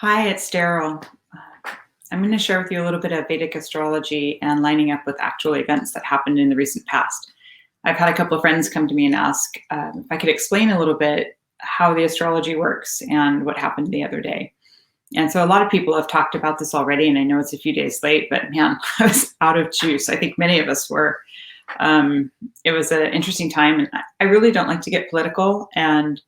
Hi, it's Daryl. I'm going to share with you a little bit of Vedic astrology and lining up with actual events that happened in the recent past. I've had a couple of friends come to me and ask if I could explain a little bit how the astrology works and what happened the other day. And so a lot of people have talked about this already, and I know it's a few days late, but man, I was out of juice. I think many of us were. It was an interesting time, and I really don't like to get political, and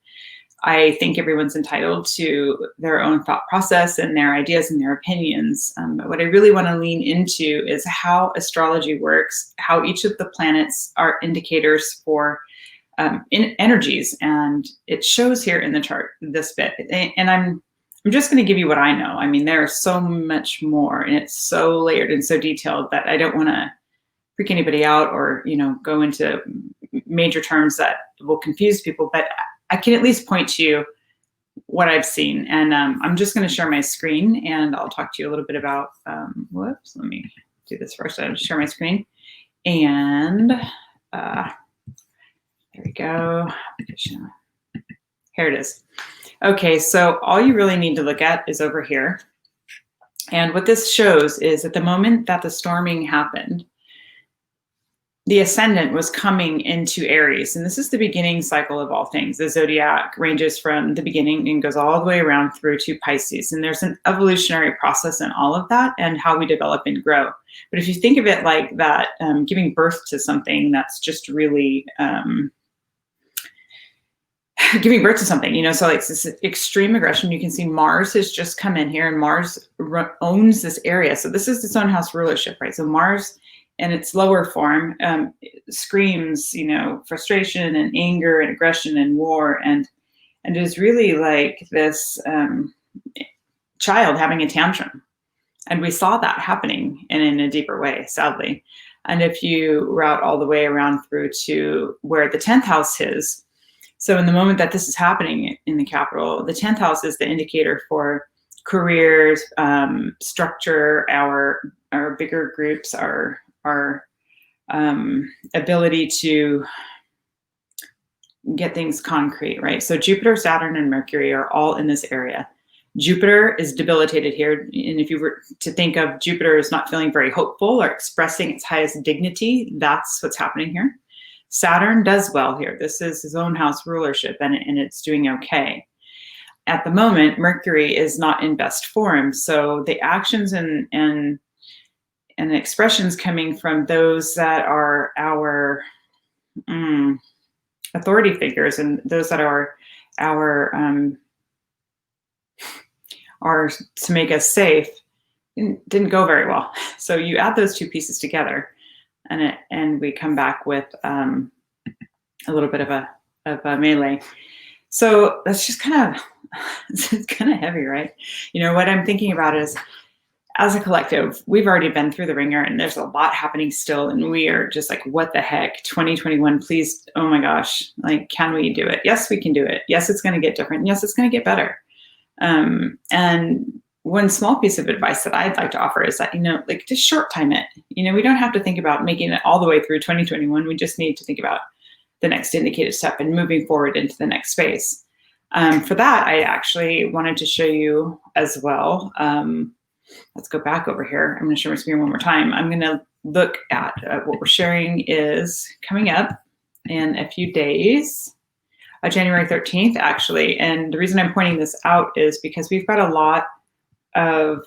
I think everyone's entitled to their own thought process and their ideas and their opinions. But what I really want to lean into is how astrology works, how each of the planets are indicators for energies, and it shows here in the chart this bit. And I'm just going to give you what I know. I mean, there's so much more, and it's so layered and so detailed that I don't want to freak anybody out or go into major terms that will confuse people. But I can at least point to you what I've seen. And I'm just going to share my screen, and I'll talk to you a little bit about, whoops, let me do this first. I'll share my screen. And there we go. Here it is. Okay, so all you really need to look at is over here. And what this shows is at the moment that the storming happened, the ascendant was coming into Aries, and this is the beginning cycle of all things. The zodiac ranges from the beginning and goes all the way around through to Pisces, and there's an evolutionary process in all of that and how we develop and grow. But if you think of it like that, giving birth to something, that's just really giving birth to something, so like this extreme aggression. You can see Mars has just come in here, and Mars owns this area. So this is its own house rulership, right? So Mars in its lower form screams, frustration and anger and aggression and war, and is really like this child having a tantrum. And we saw that happening in a deeper way, sadly. And if you route all the way around through to where the 10th house is, so in the moment that this is happening in the capital, the 10th house is the indicator for careers, structure, our bigger groups, our ability to get things concrete, right? So Jupiter, Saturn, and Mercury are all in this area. Jupiter is debilitated here. And if you were to think of Jupiter as not feeling very hopeful or expressing its highest dignity, that's what's happening here. Saturn does well here. This is his own house rulership, and it's doing okay. At the moment, Mercury is not in best form. So the actions and the expressions coming from those that are our authority figures and those that are to make us safe didn't go very well. So you add those two pieces together, and we come back with a little bit of a melee. So that's just it's kind of heavy, right? What I'm thinking about is, as a collective, we've already been through the ringer, and there's a lot happening still, and we are just like, what the heck? 2021, please, oh my gosh, like, can we do it? Yes, we can do it. Yes, it's going to get different. Yes, it's going to get better. And one small piece of advice that I'd like to offer is that, like, just short time it. We don't have to think about making it all the way through 2021. We just need to think about the next indicated step and moving forward into the next phase. For that, I actually wanted to show you as well. Let's go back over here. I'm going to share my screen one more time. I'm going to look at what we're sharing is coming up in a few days, January 13th, actually. And the reason I'm pointing this out is because we've got a lot of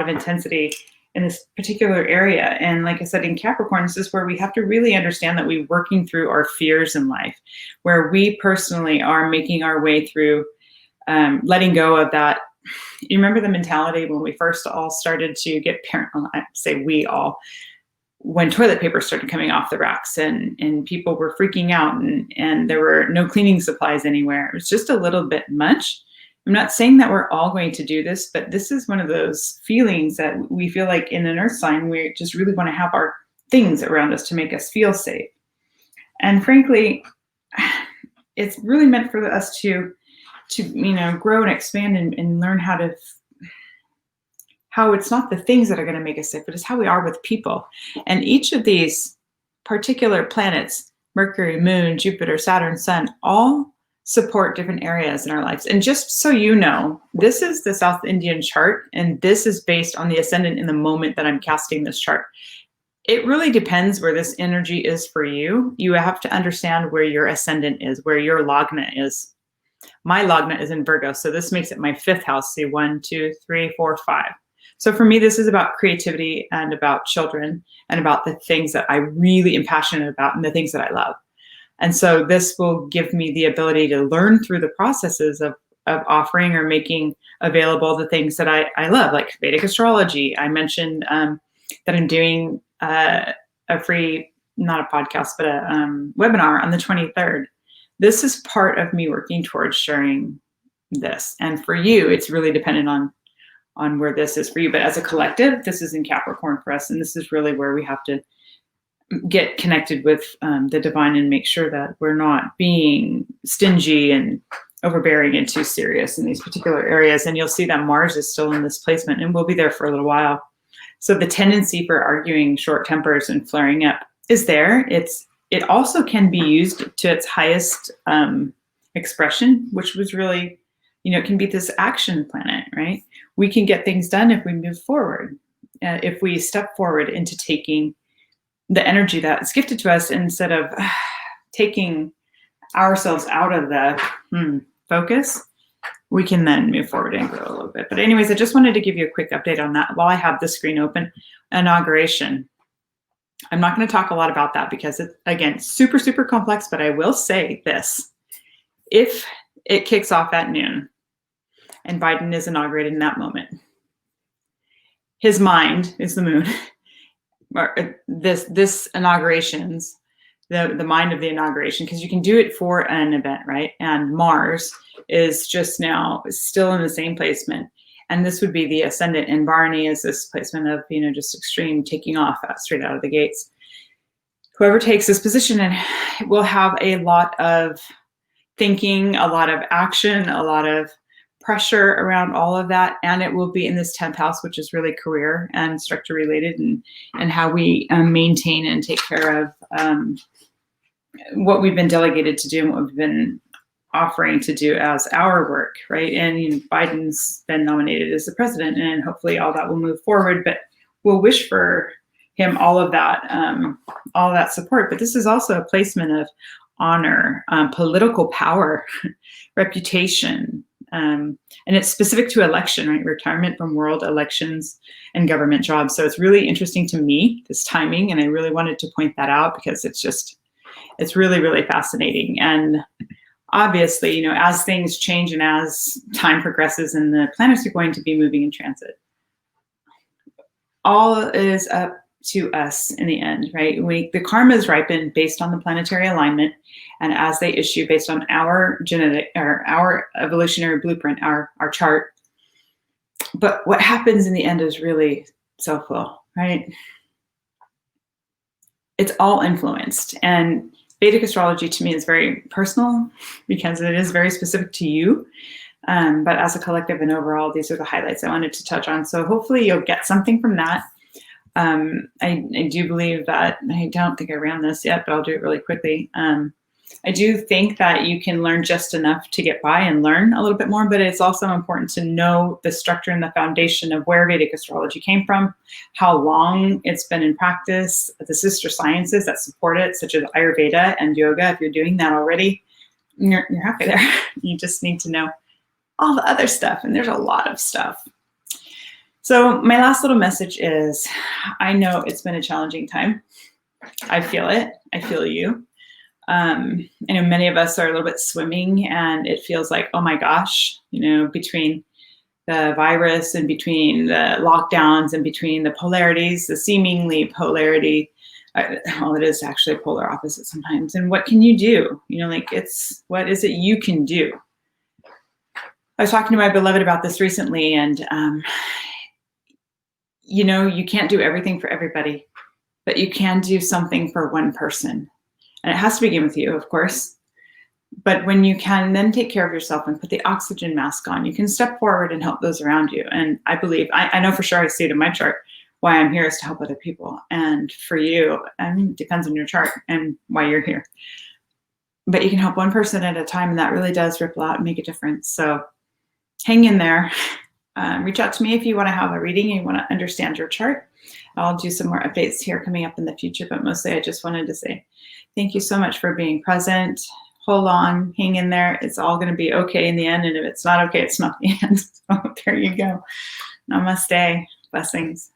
intensity in this particular area. And like I said, in Capricorn, this is where we have to really understand that we're working through our fears in life, where we personally are making our way through letting go of that. You remember the mentality when we first all started to get I say we all, when toilet paper started coming off the racks and people were freaking out and there were no cleaning supplies anywhere. It was just a little bit much. I'm not saying that we're all going to do this, but this is one of those feelings that we feel like in an earth sign, we just really want to have our things around us to make us feel safe. And frankly, it's really meant for us to grow and expand and learn how it's not the things that are going to make us safe, but it's how we are with people. And each of these particular planets, Mercury, Moon, Jupiter, Saturn, Sun, all support different areas in our lives. And just so you know, this is the South Indian chart, and this is based on the ascendant in the moment that I'm casting this chart. It really depends where this energy is for you. You have to understand where your ascendant is, where your lagna is. My lagna is in Virgo, so this makes it my 5th house. See, 1, 2, 3, 4, 5. So for me, this is about creativity and about children and about the things that I really am passionate about and the things that I love. And so this will give me the ability to learn through the processes of offering or making available the things that I love, like Vedic astrology. I mentioned that I'm doing a free, not a podcast, but a webinar on the 23rd. This is part of me working towards sharing this. And for you, it's really dependent on where this is for you. But as a collective, this is in Capricorn for us. And this is really where we have to get connected with the divine and make sure that we're not being stingy and overbearing and too serious in these particular areas. And you'll see that Mars is still in this placement and will be there for a little while. So the tendency for arguing, short tempers, and flaring up is there. It also can be used to its highest expression, which was really, it can be this action planet, right? We can get things done if we move forward, if we step forward into taking the energy that's gifted to us instead of taking ourselves out of the focus, we can then move forward and grow a little bit. But anyways, I just wanted to give you a quick update on that while I have the screen open. Inauguration. I'm not going to talk a lot about that because it's, again, super, super complex, but I will say this. If it kicks off at noon and Biden is inaugurated in that moment, his mind is the moon. This inauguration's the mind of the inauguration, because you can do it for an event, right? And Mars is just now still in the same placement, and this would be the ascendant, and Barney is this placement of just extreme taking off straight out of the gates. Whoever takes this position and will have a lot of thinking, a lot of action, a lot of pressure around all of that, and it will be in this 10th house, which is really career and structure related, and how we maintain and take care of what we've been delegated to do and what we've been offering to do as our work, right? And Biden's been nominated as the president, and hopefully all that will move forward, but we'll wish for him all of that support. But this is also a placement of honor, political power, reputation, and it's specific to election, right? Retirement from world elections and government jobs. So it's really interesting to me, this timing, and I really wanted to point that out because it's really, really fascinating. And obviously, as things change and as time progresses and the planets are going to be moving in transit, all is up to us in the end, right? The karma is ripened based on the planetary alignment, and as they issue based on our genetic or our evolutionary blueprint, our chart. But what happens in the end is really self-will, right? It's all influenced, and Vedic astrology to me is very personal because it is very specific to you. But as a collective and overall, these are the highlights I wanted to touch on. So hopefully you'll get something from that. I do believe that, I don't think I ran this yet, but I'll do it really quickly. I do think that you can learn just enough to get by and learn a little bit more, but it's also important to know the structure and the foundation of where Vedic astrology came from, how long it's been in practice, the sister sciences that support it, such as Ayurveda and yoga. If you're doing that already, you're happy there. You just need to know all the other stuff, and there's a lot of stuff. So my last little message is, I know it's been a challenging time. I feel it. I feel you. I know many of us are a little bit swimming, and it feels like, oh my gosh, between the virus and between the lockdowns and between the polarities, the seemingly polarity, well, it is actually polar opposite sometimes. And what can you do? What is it you can do? I was talking to my beloved about this recently, and you can't do everything for everybody, but you can do something for one person. And it has to begin with you, of course. But when you can then take care of yourself and put the oxygen mask on, you can step forward and help those around you. And I believe, I know for sure, I see it in my chart, why I'm here is to help other people. And for you, it depends on your chart and why you're here. But you can help one person at a time, and that really does ripple out and make a difference. So hang in there. Reach out to me if you want to have a reading and you want to understand your chart. I'll do some more updates here coming up in the future, but mostly I just wanted to say thank you so much for being present. Hold on, hang in there. It's all going to be okay in the end. And if it's not okay, it's not the end. So there you go. Namaste. Blessings.